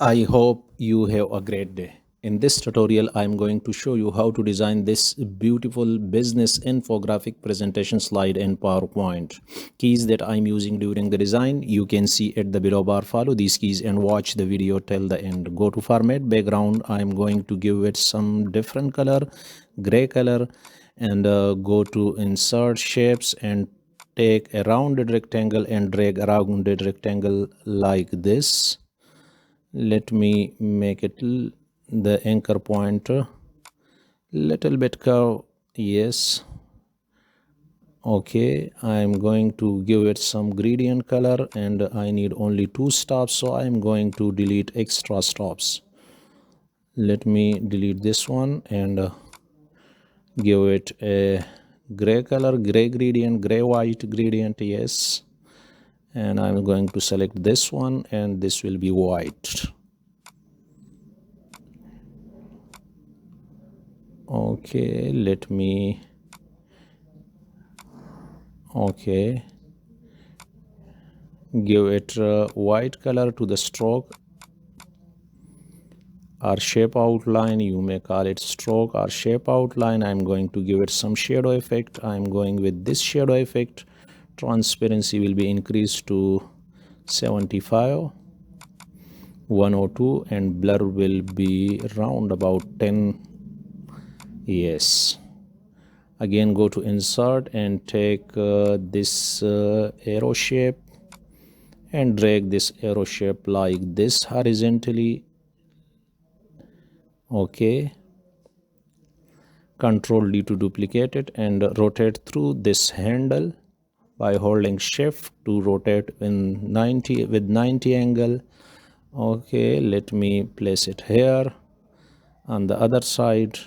I hope you have a great day. In this tutorial, I'm going to show you how to design this beautiful business infographic presentation slide in PowerPoint. Keys that I'm using during the design, you can see at the below bar. Follow these keys and watch the video till the end. Go to format background. I'm going to give it some different color, gray color, and go to insert shapes and take a rounded rectangle and drag a rounded rectangle like this. Let me make it the anchor point little bit curve. Yes, okay, I'm going to give it some gradient color and I need only 2 stops, so I'm going to delete extra stops. Let me delete this one and give it a gray color, gray gradient, gray white gradient. Yes, and I'm going to select this one and this will be white. Okay, let me give it white color to the stroke or shape outline. You may call it stroke or shape outline. I'm going to give it some shadow effect. I'm going with this shadow effect. Transparency will be increased to 75, 102, and blur will be round about 10. Yes, again go to insert and take this arrow shape and drag this arrow shape like this horizontally. Okay, Control D to duplicate it and rotate through this handle by holding shift to rotate in 90 with 90 angle. Okay, let me place it here on the other side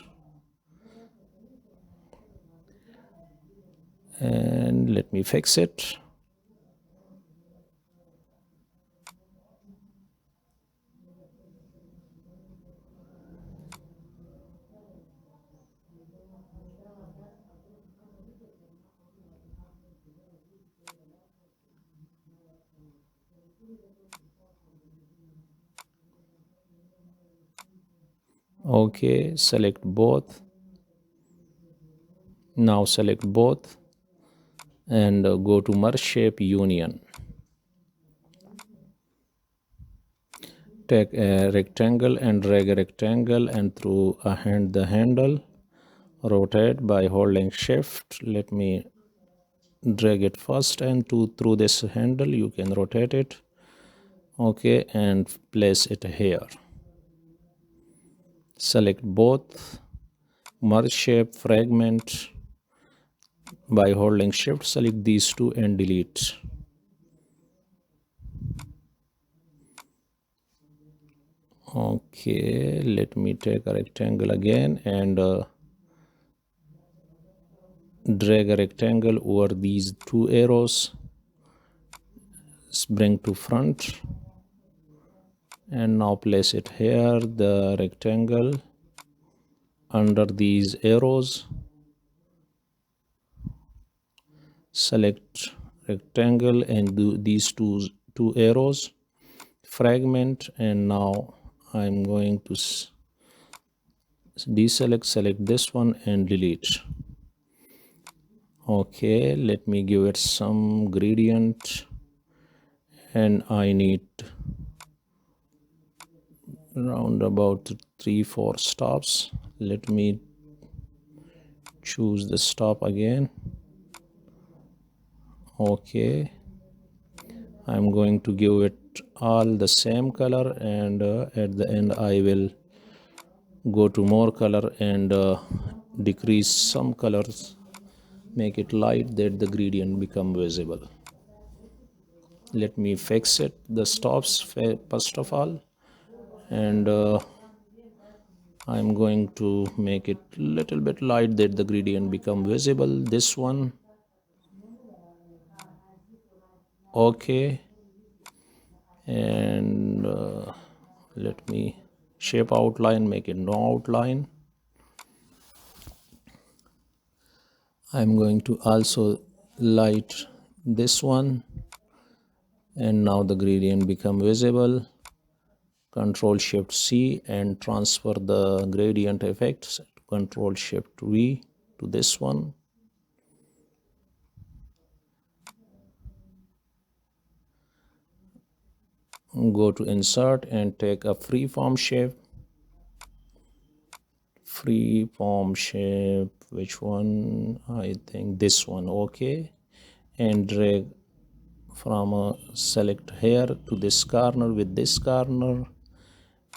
and let me fix it. Okay, select both. Now select both and go to merge shape union. Take a rectangle and drag a rectangle and through the handle rotate by holding shift. Let me drag it first and through this handle you can rotate it. Okay, and place it here. Select both, merge shape, fragment. By holding shift select these two and delete. Okay, let me take a rectangle again and drag a rectangle over these two arrows, bring to front, and now place it here, the rectangle under these arrows. Select rectangle and do these two arrows, fragment, and now I'm going to select this one and delete. Okay, let me give it some gradient and I need around about 3-4 stops. Let me choose the stop again. Okay, I'm going to give it all the same color and at the end I will go to more color and decrease some colors, make it light that the gradient become visible. Let me fix it, the stops first of all, and I'm going to make it little bit light that the gradient become visible. This one. Okay, and let me shape outline, make it no outline. I'm going to also light this one and now the gradient become visible. Control Shift C and transfer the gradient effects. Control Shift V to this one. Go to insert and take a freeform shape. Freeform shape, which one? I think this one. Okay, and drag from select here to this corner with this corner,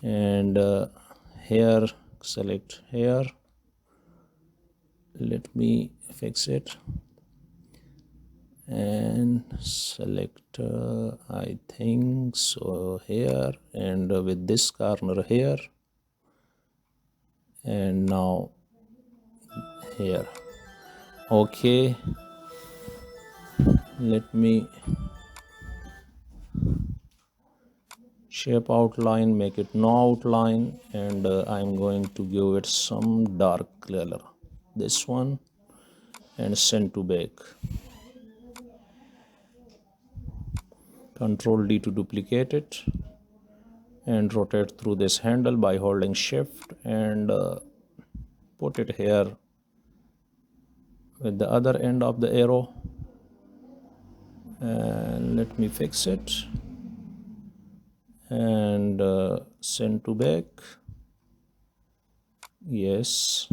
and here select here. Let me fix it and select I think so here, and with this corner here, and now here. Okay, let me shape outline, make it no outline, and I'm going to give it some dark color, this one, and send to back. Control D to duplicate it and rotate through this handle by holding shift, and put it here with the other end of the arrow, and let me fix it and send to back. Yes,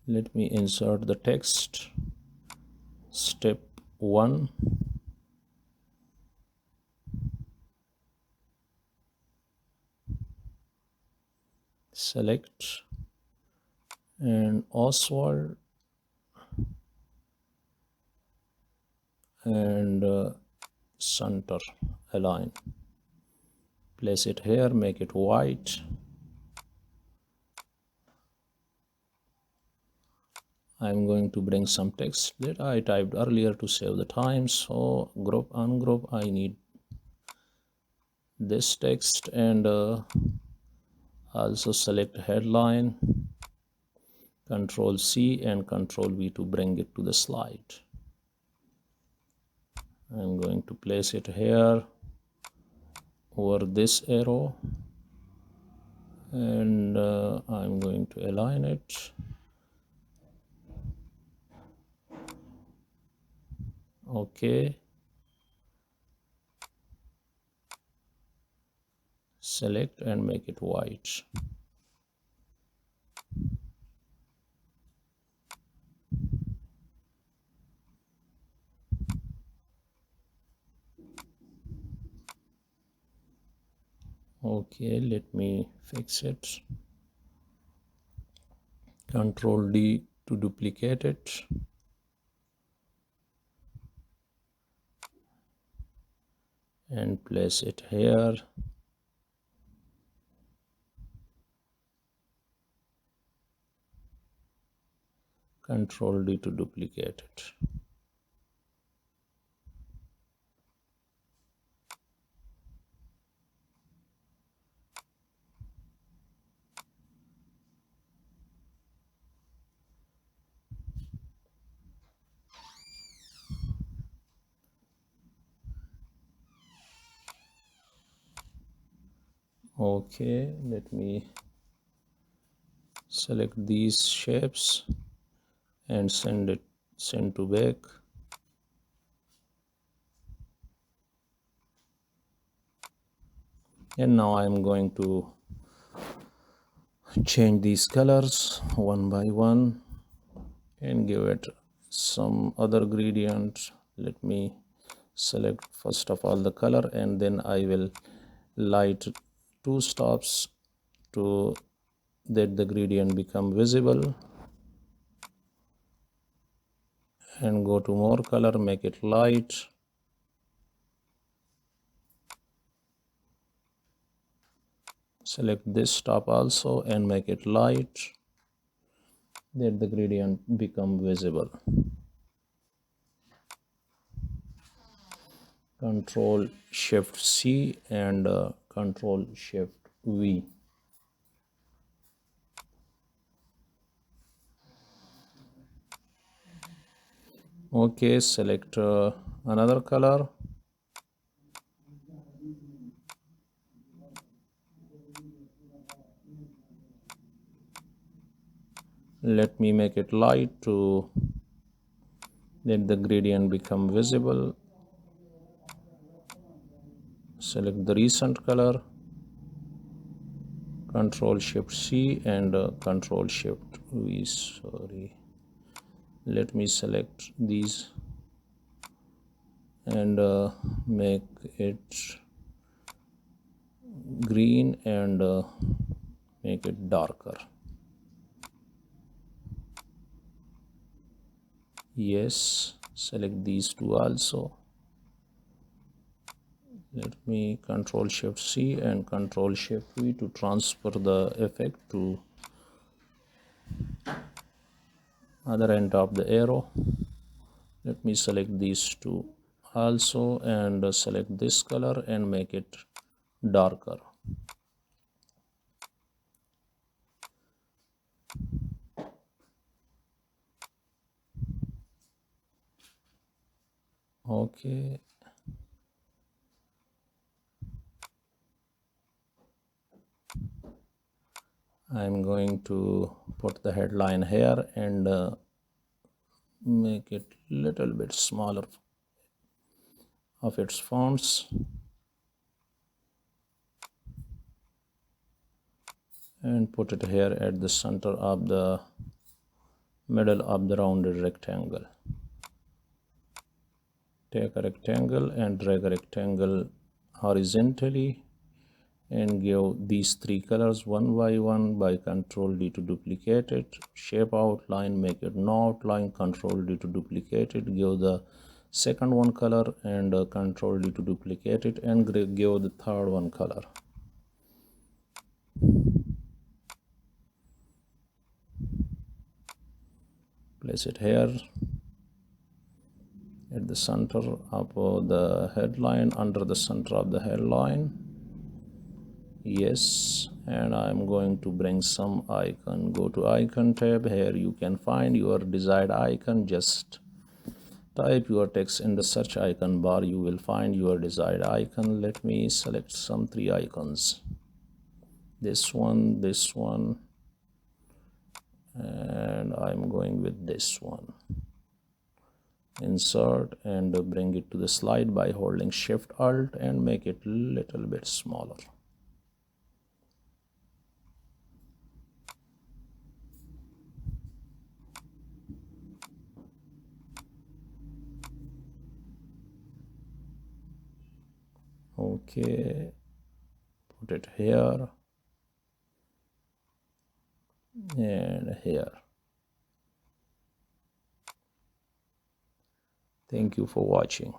let me insert the text. Step 1, select, and Oswald, and center align. Place it here, make it white. I'm going to bring some text that I typed earlier to save the time. So group, ungroup, I need this text, and also select headline, Control C and Control V to bring it to the slide. I'm going to place it here over this arrow, and I'm going to align it. Okay, select and make it white. Okay, let me fix it. Control D to duplicate it, and place it here. Control D to duplicate it. Okay, let me select these shapes and send to back. And now I'm going to change these colors one by one and give it some other gradient. Let me select first of all the color, and then I will light 2 stops to that the gradient become visible, and go to more color, make it light, select this stop also and make it light, that the gradient become visible. Control Shift C and Control Shift V. Okay, select another color. Let me make it light to let the gradient become visible. Select the recent color, Control Shift C and Control Shift V. Sorry, let me select these and make it green and make it darker. Yes, select these two also. Let me Control Shift C and Control Shift V to transfer the effect to other end of the arrow. Let me select these two also and select this color and make it darker. Okay, I'm going to put the headline here and make it little bit smaller of its fonts and put it here at the center of the middle of the rounded rectangle. Take a rectangle and drag a rectangle horizontally and give these three colors one by one by Control D to duplicate it. Shape outline, make it no outline, Control D to duplicate it. Give the second one color and Control D to duplicate it and give the third one color. Place it here at the center of the headline, under the center of the headline. Yes, and I'm going to bring some icon. Go to icon tab. Here you can find your desired icon. Just type your text in the search icon bar. You will find your desired icon. Let me select some three icons. This one, and I'm going with this one. Insert and bring it to the slide by holding Shift Alt and make it little bit smaller. Okay, put it here and here. Thank you for watching.